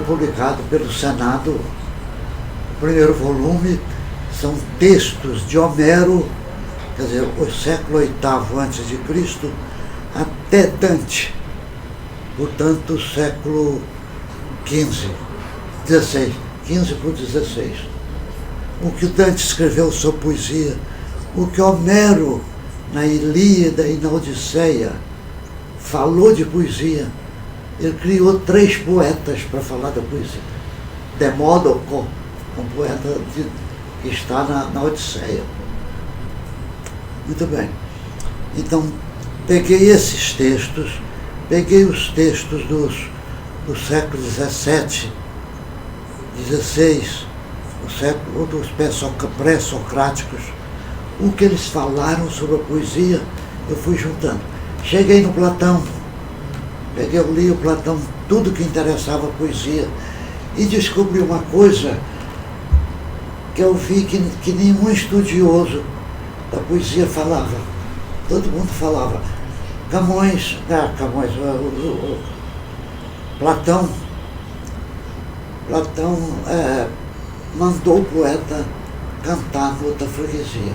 publicado pelo Senado. O primeiro volume são textos de Homero, quer dizer, o século VIII antes de Cristo, até Dante, portanto, século XV, XVI, XV para o XVI. O que Dante escreveu sobre poesia, o que Homero, na Ilíada e na Odisseia, falou de poesia. Ele criou 3 poetas para falar da poesia. Demódoco, um poeta que está na Odisseia. Muito bem. Então, peguei esses textos, peguei os textos do século XVII, XVI, o século dos pré-socráticos, o que eles falaram sobre a poesia, eu fui juntando. Cheguei no Platão, eu li o Platão, tudo que interessava a poesia, e descobri uma coisa que eu vi que nenhum estudioso da poesia falava. Todo mundo falava. Platão mandou o poeta cantar no outra freguesia.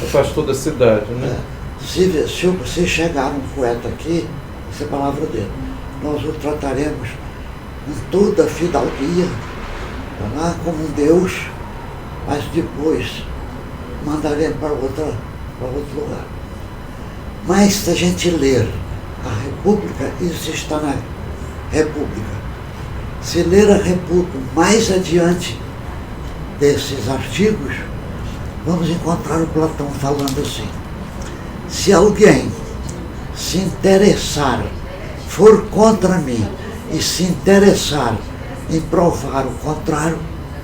Afastou da cidade, né? Se chegar um poeta aqui, essa é a palavra dele, nós o trataremos com toda a fidalguia, como um Deus, mas depois mandaremos para outro lugar. Mas se a gente ler a República, isso está na República. Se ler a República mais adiante desses artigos, vamos encontrar o Platão falando assim: se alguém se interessar, for contra mim e se interessar em provar o contrário,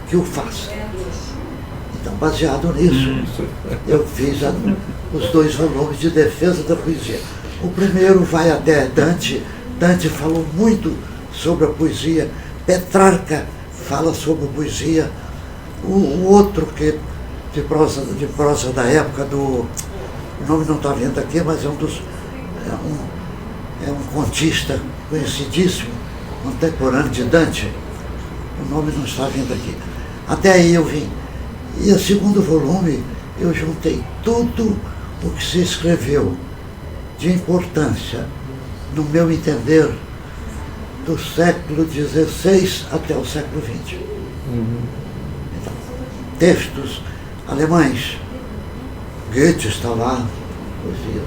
que o faça. Então, baseado nisso, eu fiz os 2 volumes de defesa da poesia. O primeiro vai até Dante. Dante falou muito sobre a poesia. Petrarca fala sobre a poesia. O outro, que de prosa da época o nome não está vindo aqui, mas é um contista conhecidíssimo, contemporâneo de Dante. O nome não está vindo aqui. Até aí eu vim. E o segundo volume, eu juntei tudo o que se escreveu de importância, no meu entender, do século XVI até o século XX. Então, textos alemães, Goethe está lá, poesia,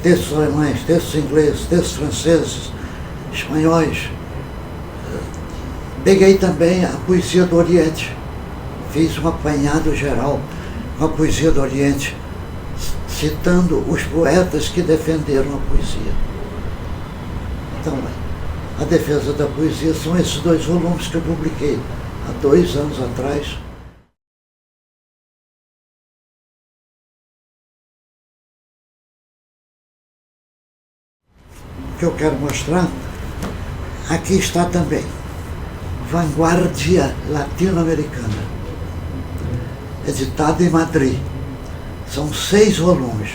textos alemães, textos ingleses, textos franceses, espanhóis. Peguei também a poesia do Oriente, fiz um apanhado geral com a poesia do Oriente, citando os poetas que defenderam a poesia. Então, a defesa da poesia são esses 2 volumes que eu publiquei há 2 anos atrás. O que eu quero mostrar, aqui está também, Vanguardia Latino-Americana, editado em Madrid. São 6 volumes.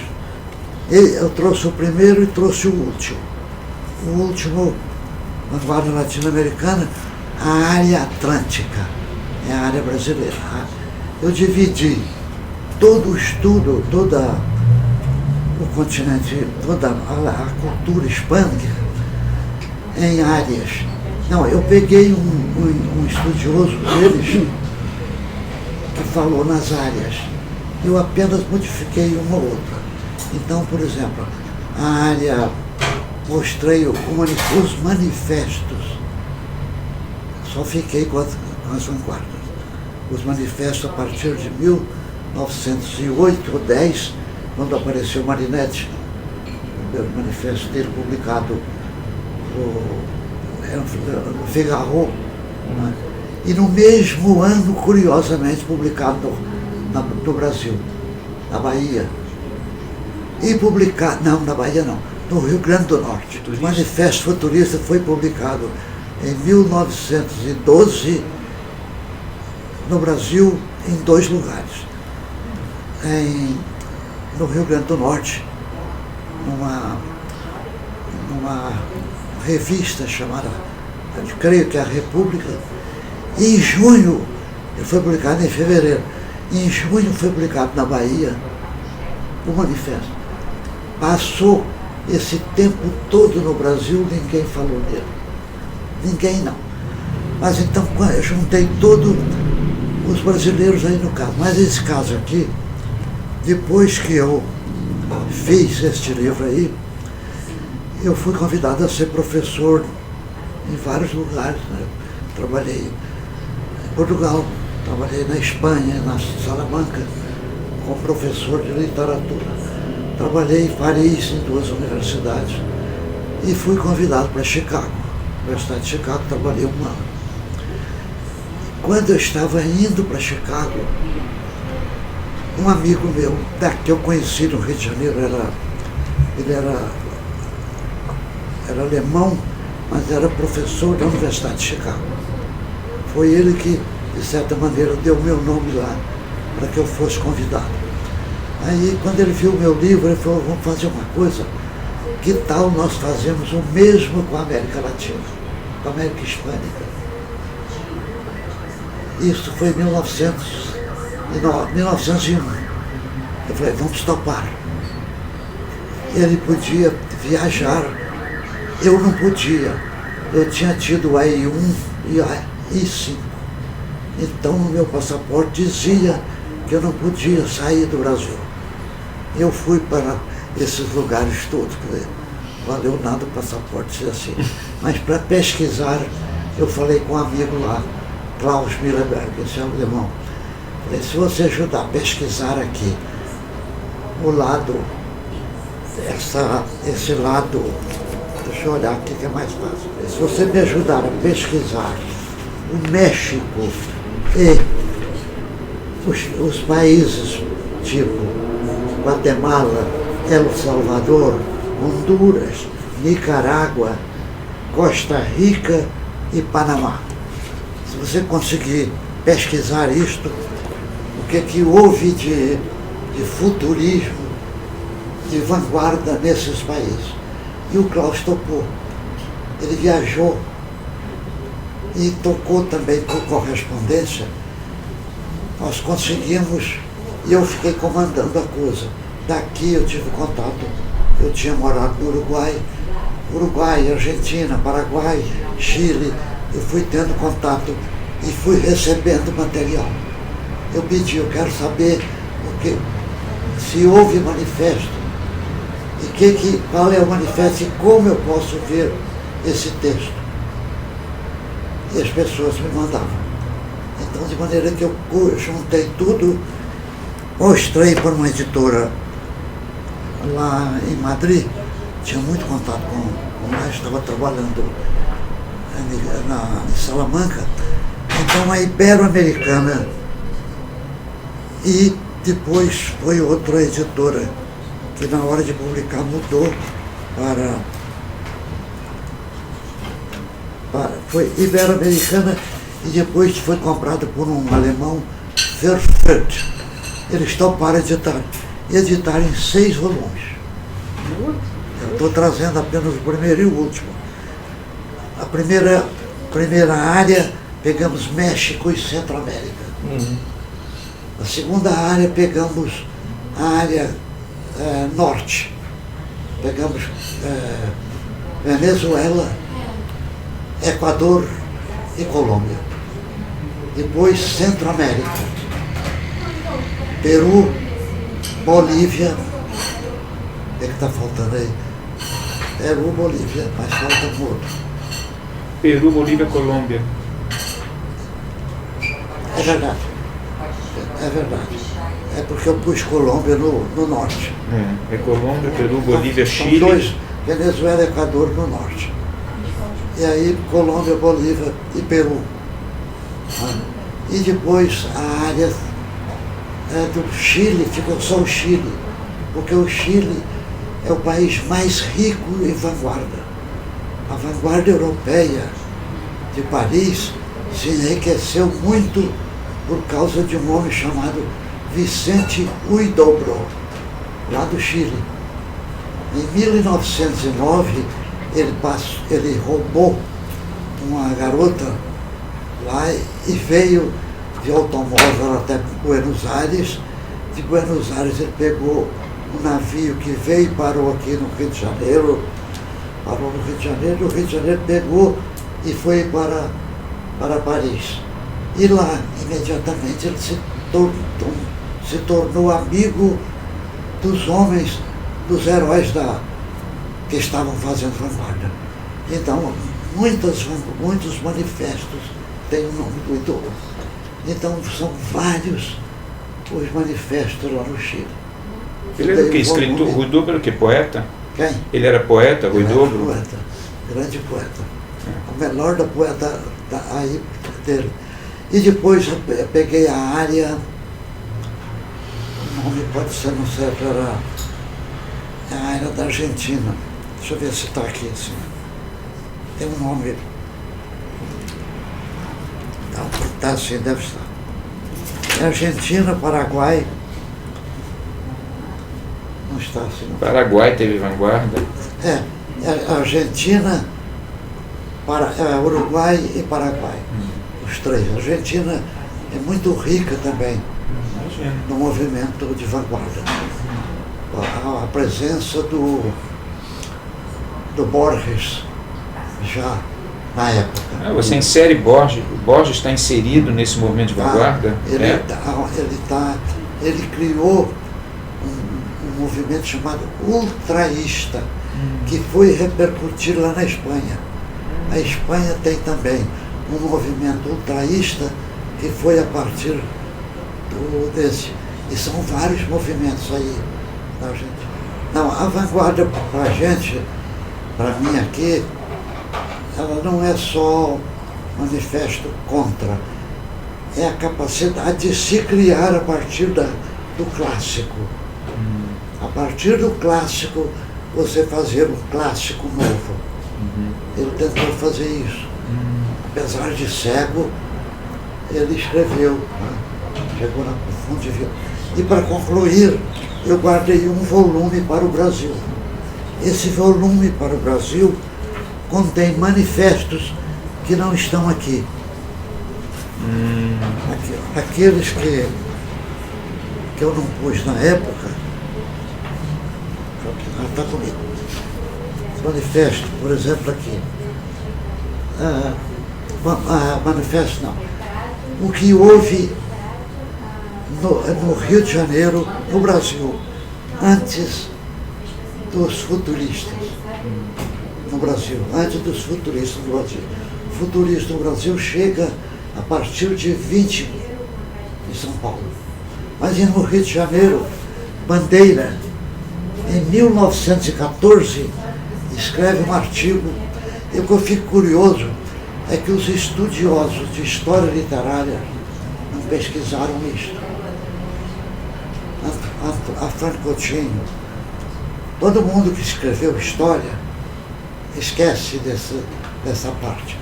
Eu trouxe o primeiro e trouxe o último. O último, Vanguardia Latino-Americana, a área atlântica, é a área brasileira. Eu dividi todo o estudo, todo o continente, toda a cultura hispânica em áreas. Não, eu peguei um estudioso deles que falou nas áreas. Eu apenas modifiquei uma ou outra. Então, por exemplo, a área, mostrei os manifestos. Só fiquei com as vanguardas. Os manifestos a partir de 1908 ou 10, quando apareceu Marinetti, o primeiro manifesto dele publicado no Figaro, né? E no mesmo ano, curiosamente, publicado no Brasil, na Bahia. E publicado, não, na Bahia não, no Rio Grande do Norte. O Manifesto Futurista foi publicado em 1912 no Brasil, em 2 lugares. No Rio Grande do Norte, numa revista chamada eu creio que é a República, e em junho, ele foi publicado em fevereiro, em junho foi publicado na Bahia o manifesto. Passou esse tempo todo no Brasil, ninguém falou dele. Ninguém não. Mas então eu juntei todos os brasileiros aí no caso. Mas esse caso aqui, depois que eu fiz este livro aí, eu fui convidado a ser professor em vários lugares, né? Trabalhei em Portugal, trabalhei na Espanha, na Salamanca, como professor de literatura. Trabalhei em Paris, em 2 universidades, e fui convidado para Chicago, Universidade de Chicago, trabalhei 1 ano. Quando eu estava indo para Chicago, um amigo meu, que eu conheci no Rio de Janeiro, ele era alemão, mas era professor da Universidade de Chicago. Foi ele que, de certa maneira, deu meu nome lá, para que eu fosse convidado. Aí, quando ele viu o meu livro, ele falou, vamos fazer uma coisa, que tal nós fazemos o mesmo com a América Latina, com a América Hispânica. Isso foi em 1901. Eu falei, vamos topar. Ele podia viajar, eu não podia. Eu tinha tido o AI-1 e o AI-5. Então, o meu passaporte dizia que eu não podia sair do Brasil. Eu fui para esses lugares todos, quer dizer, valeu nada o passaporte ser assim. Mas para pesquisar, eu falei com um amigo lá, Klaus Milleberg, esse é um alemão. Falei, se você ajudar a pesquisar aqui, o lado, esse lado, deixa eu olhar aqui que é mais fácil. Se você me ajudar a pesquisar o México e os países tipo Guatemala, El Salvador, Honduras, Nicarágua, Costa Rica e Panamá. Se você conseguir pesquisar isto, o que houve de futurismo, de vanguarda nesses países. E o Klaus topou. Ele viajou e tocou também por correspondência. Nós conseguimos, e eu fiquei comandando a coisa. Daqui eu tive contato, eu tinha morado no Uruguai, Argentina, Paraguai, Chile, eu fui tendo contato e fui recebendo material. Eu pedi, eu quero saber se houve manifesto, e qual é o manifesto e como eu posso ver esse texto. E as pessoas me mandavam. Então, de maneira que eu juntei tudo, mostrei para uma editora lá em Madrid, tinha muito contato com lá, estava trabalhando em Salamanca, então a Ibero-Americana, e depois foi outra editora que na hora de publicar mudou foi Ibero-Americana e depois foi comprado por um alemão, Verfurt. Eles toparam editar em 6 volumes. Eu estou trazendo apenas o primeiro e o último. A primeira área, pegamos México e Centro-América. A segunda área, pegamos a área norte. Pegamos Venezuela, Equador e Colômbia. Depois Centro-América, Peru, Bolívia, o que está faltando aí? Peru, Bolívia, mas falta um outro. Peru, Bolívia, Colômbia. É verdade. É verdade. É porque eu pus Colômbia no norte. É Colômbia, Peru, Bolívia, são Chile. 2, Venezuela e Equador no norte. E aí Colômbia, Bolívia e Peru. E depois a área do Chile, ficou só o Chile, porque o Chile é o país mais rico em vanguarda. A vanguarda europeia de Paris se enriqueceu muito por causa de um homem chamado Vicente Huidobro, lá do Chile. Em 1909, ele roubou uma garota lá e veio de automóvel até Buenos Aires. De Buenos Aires ele pegou um navio que veio e parou aqui no Rio de Janeiro. Parou no Rio de Janeiro, o Rio de Janeiro pegou e foi para Paris. E lá, imediatamente, ele se tornou amigo dos homens, dos heróis que estavam fazendo vanguarda. Então, muitos manifestos têm o nome do idoso. Então, são vários os manifestos lá no Chile. Ele era o que? Escritor? Rui Dobro era o que? Poeta? Quem? Ele era poeta, Rui Dobro? Poeta, grande poeta. O melhor da poeta aí dele. E depois eu peguei a área, o nome pode ser, não sei, era a área da Argentina. Deixa eu ver se está aqui assim. Tem um nome. Tá assim, deve estar. Argentina, Paraguai. Não está assim. Não. Paraguai teve vanguarda? É Argentina, Uruguai e Paraguai. Os três. A Argentina é muito rica também no movimento de vanguarda. A presença do Borges já na época. Você insere Borges? O Borges está inserido nesse movimento de vanguarda? Ele criou um movimento chamado ultraísta, que foi repercutir lá na Espanha. A Espanha tem também um movimento ultraísta que foi a partir desse. E são vários movimentos aí na gente. Não, a vanguarda para a gente, para mim aqui, ela não é só manifesto contra, é a capacidade de se criar a partir do clássico. A partir do clássico, você fazer um clássico novo. Ele tentou fazer isso. Apesar de cego, ele escreveu, né? Chegou na profundidade. E para concluir, eu guardei um volume para o Brasil. Esse volume para o Brasil contém manifestos que não estão aqui. Aqueles que eu não pus na época, está comigo. Manifesto, por exemplo, aqui. Manifesto não. O que houve no Rio de Janeiro, no Brasil, antes dos futuristas. No Brasil, antes dos futuristas no Brasil. O futurista no Brasil chega a partir de 20 em São Paulo. Mas no Rio de Janeiro, Bandeira, em 1914, escreve um artigo, e o que eu fico curioso é que os estudiosos de história literária não pesquisaram isso. A Francotinho, todo mundo que escreveu história esquece dessa parte.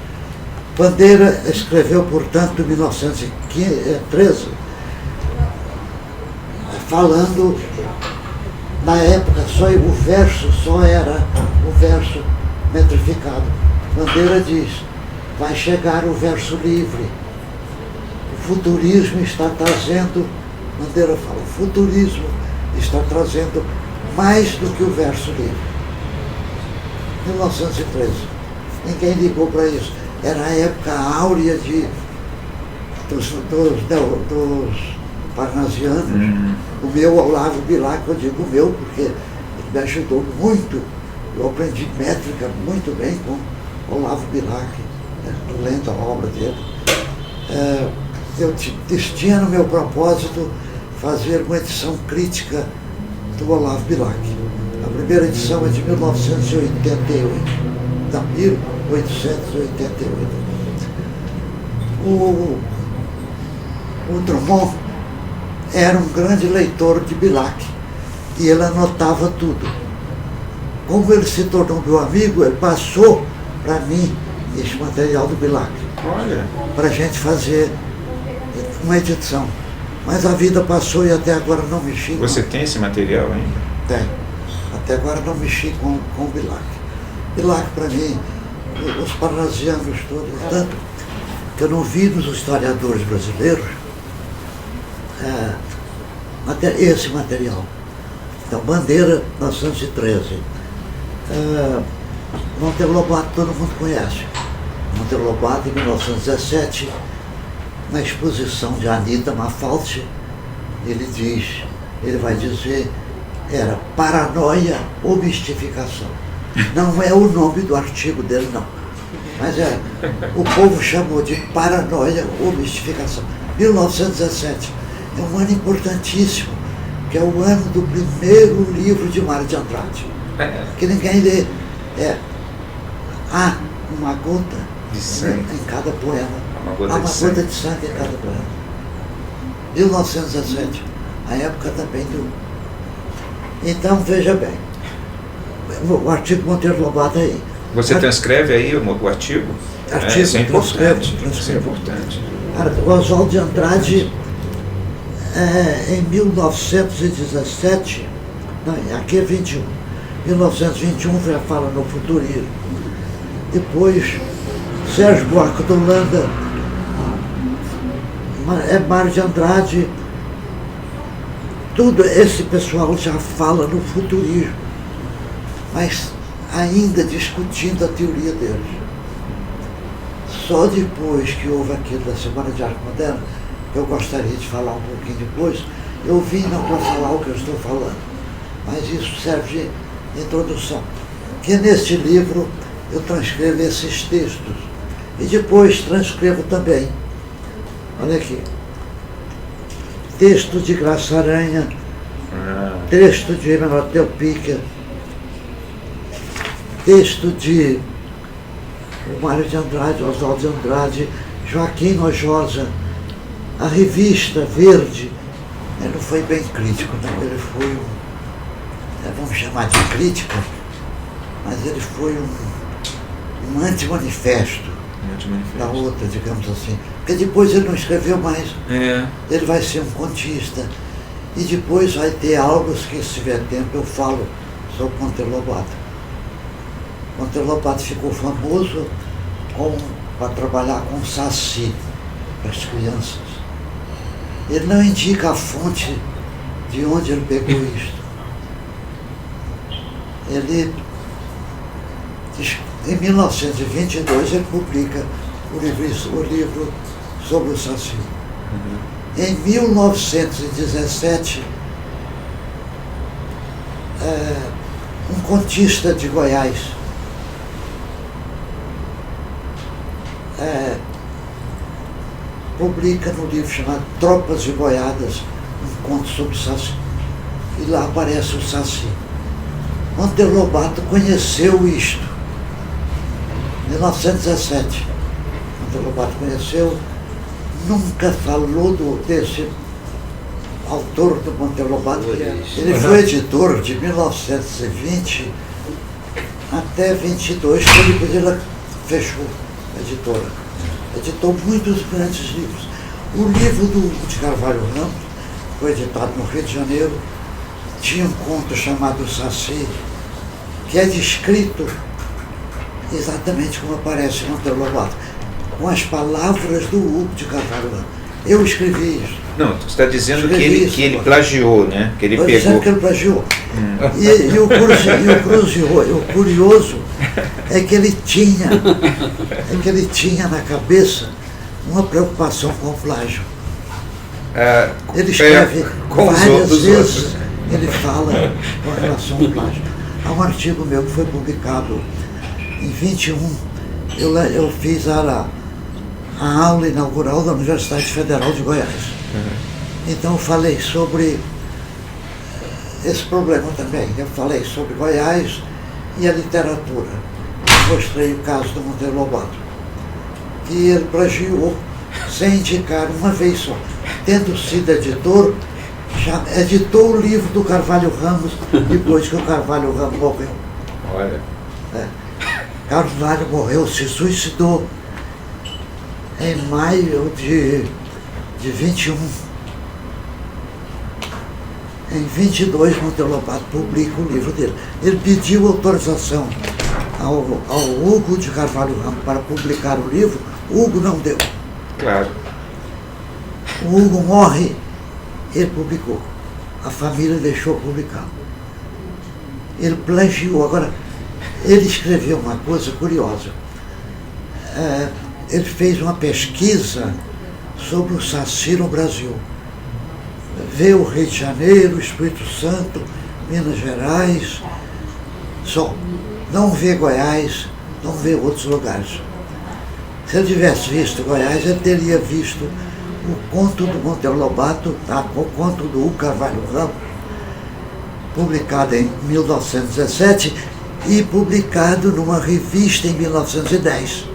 Bandeira escreveu, portanto, em 1913, falando, na época o verso só era o verso metrificado. Bandeira diz, vai chegar o verso livre. O futurismo está trazendo, Bandeira fala, o futurismo está trazendo mais do que o verso livre. 1913. Ninguém ligou para isso. Era a época áurea dos parnasianos. O meu Olavo Bilac, eu digo o meu, porque ele me ajudou muito. Eu aprendi métrica muito bem com Olavo Bilac, né, lendo a obra dele. Eu tinha no meu propósito fazer uma edição crítica do Olavo Bilac. A primeira edição é de 1988. Não, 1888. O Drummond era um grande leitor de Bilac e ele anotava tudo. Como ele se tornou meu amigo, ele passou para mim esse material do Bilac. Olha. Para a gente fazer uma edição. Mas a vida passou e até agora não mexi. Você tem esse material ainda? Tem. Até agora não mexi com o Bilac. Bilac, para mim, os parnasianos todos, tanto que eu não vi nos historiadores brasileiros esse material. Então, Bandeira, 1913. Monteiro Lobato todo mundo conhece. Monteiro Lobato, em 1917, na exposição de Anita Mafaldi, ele vai dizer, era paranoia ou mistificação. Não é o nome do artigo dele, não. Mas o povo chamou de paranoia ou mistificação. 1917 é um ano importantíssimo, que é o ano do primeiro livro de Mário de Andrade, que ninguém lê. Há uma gota de sangue em cada poema. Há uma gota de sangue em cada poema. 1917, a época também do... Então, veja bem, o artigo Monteiro Lobato aí. Você transcreve aí o artigo? Isso é importante. Isso é importante. O Oswald de Andrade, em 1917, não, aqui é 21, 1921 já fala no futurismo. Depois, Sérgio Buarque de Holanda, Mário de Andrade, tudo esse pessoal já fala no futurismo, mas ainda discutindo a teoria deles. Só depois que houve aquilo da Semana de Arte Moderna, que eu gostaria de falar um pouquinho depois, eu vim não para falar o que eu estou falando, mas isso serve de introdução. Que neste livro eu transcrevo esses textos e depois transcrevo também, olha aqui, texto de Graça Aranha, texto de Emanuel Pica, texto de Mário de Andrade, Oswald de Andrade, Joaquim Nojosa, a revista Verde. Ele não foi bem crítico, não, ele foi vamos chamar de crítica, mas ele foi um antimanifesto da outra, digamos assim. Porque depois ele não escreveu mais. Ele vai ser um contista. E depois vai ter aulas que, se tiver tempo, eu falo sobre Monteiro Lobato. Monteiro Lobato ficou famoso para trabalhar com Saci para as crianças. Ele não indica a fonte de onde ele pegou isto. Ele, em 1922, ele publica o livro sobre o Saci. Em 1917, um contista de Goiás publica no livro chamado Tropas de Boiadas um conto sobre o Saci. E lá aparece o Saci. Monteiro Lobato conheceu isto em 1917. Monteiro Lobato conheceu, nunca falou desse autor do Monteiro Lobato. Ele foi editor de 1920 até 22, quando depois ele fechou a editora. Editou muitos grandes livros. O livro do Hugo de Carvalho Ramos foi editado no Rio de Janeiro. Tinha um conto chamado Saci, que é descrito exatamente como aparece em Monteiro Lobato, com as palavras do Hugo de Carvalho Ramos. Eu escrevi isso. Não, você está dizendo que ele plagiou, né? Que ele pegou. Dizendo que ele plagiou. E o curioso é que ele tinha na cabeça uma preocupação com o plágio. Ele escreve várias vezes, ele fala com relação ao plágio. Há um artigo meu que foi publicado em 21, eu fiz a aula inaugural da Universidade Federal de Goiás. Então eu falei sobre esse problema também. Eu falei sobre Goiás e a literatura. Mostrei o caso do Monteiro Lobato, que ele plagiou sem indicar uma vez só. Tendo sido editor, já editou o livro do Carvalho Ramos depois que o Carvalho Ramos morreu. Olha. Carvalho morreu, se suicidou em maio de 21. Em 22, Monteiro Lobato publica o livro dele. Ele pediu autorização ao Hugo de Carvalho Ramos para publicar o livro, o Hugo não deu. Claro. O Hugo morre, ele publicou. A família deixou publicar. Ele plagiou. Agora, ele escreveu uma coisa curiosa. Ele fez uma pesquisa sobre o Saci no Brasil. Vê o Rio de Janeiro, o Espírito Santo, Minas Gerais, só. Não vê Goiás, não vê outros lugares. Se ele tivesse visto Goiás, ele teria visto o conto do Monteiro Lobato, o conto do Hugo Carvalho Ramos, publicado em 1917 e publicado numa revista em 1910.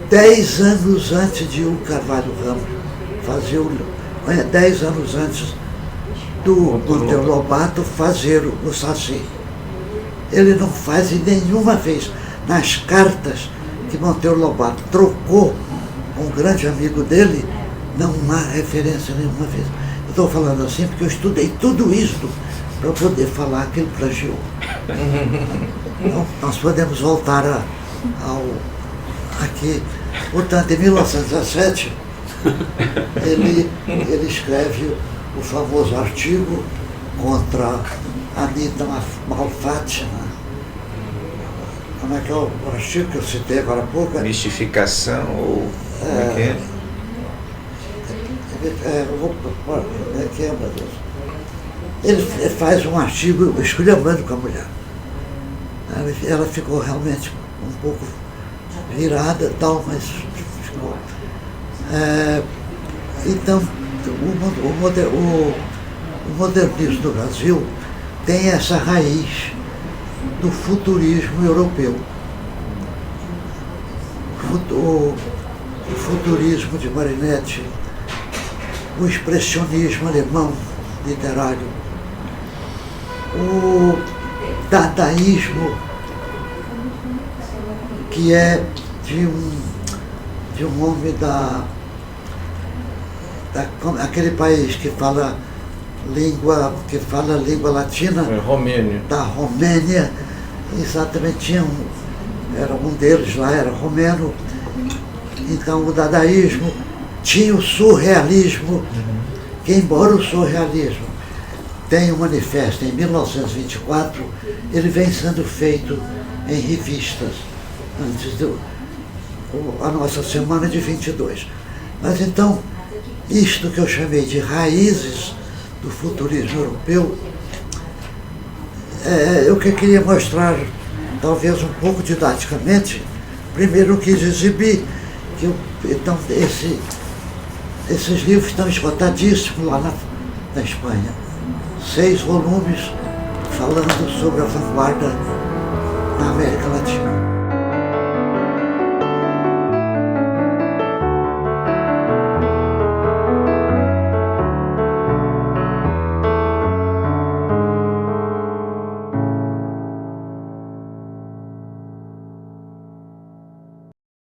10 anos antes de Hugo Carvalho Ramos fazer o livro. 10 anos antes do Monteiro Lobato fazer o Saci. Ele não faz nenhuma vez. Nas cartas que Monteiro Lobato trocou com um grande amigo dele, não há referência nenhuma vez. Eu estou falando assim porque eu estudei tudo isso para poder falar que ele plagiou. Então, nós podemos voltar aqui. Portanto, em 1917, ele escreve o famoso artigo contra Anita Malfatti. Como é que é o artigo que eu citei agora há pouco? Mistificação ou... Como é que é? Como é que é, meu Deus? Ele faz um artigo esculhambando com a mulher. Ela ficou realmente um pouco virada e tal, mas ficou. Então, o modernismo do Brasil tem essa raiz do futurismo europeu. O futurismo de Marinetti, o expressionismo alemão literário, o dadaísmo, que é de um homem aquele país que fala língua latina, Romênia. Da Romênia, exatamente, era um deles lá, era romeno. Então o dadaísmo tinha o surrealismo, que embora o surrealismo tenha um manifesto em 1924, ele vem sendo feito em revistas antes a nossa semana de 22. Mas então, isto que eu chamei de raízes do futurismo europeu, eu que queria mostrar, talvez um pouco didaticamente. Primeiro eu quis exibir que então, esses livros estão esgotadíssimos lá na Espanha. 6 volumes falando sobre a vanguarda na América Latina.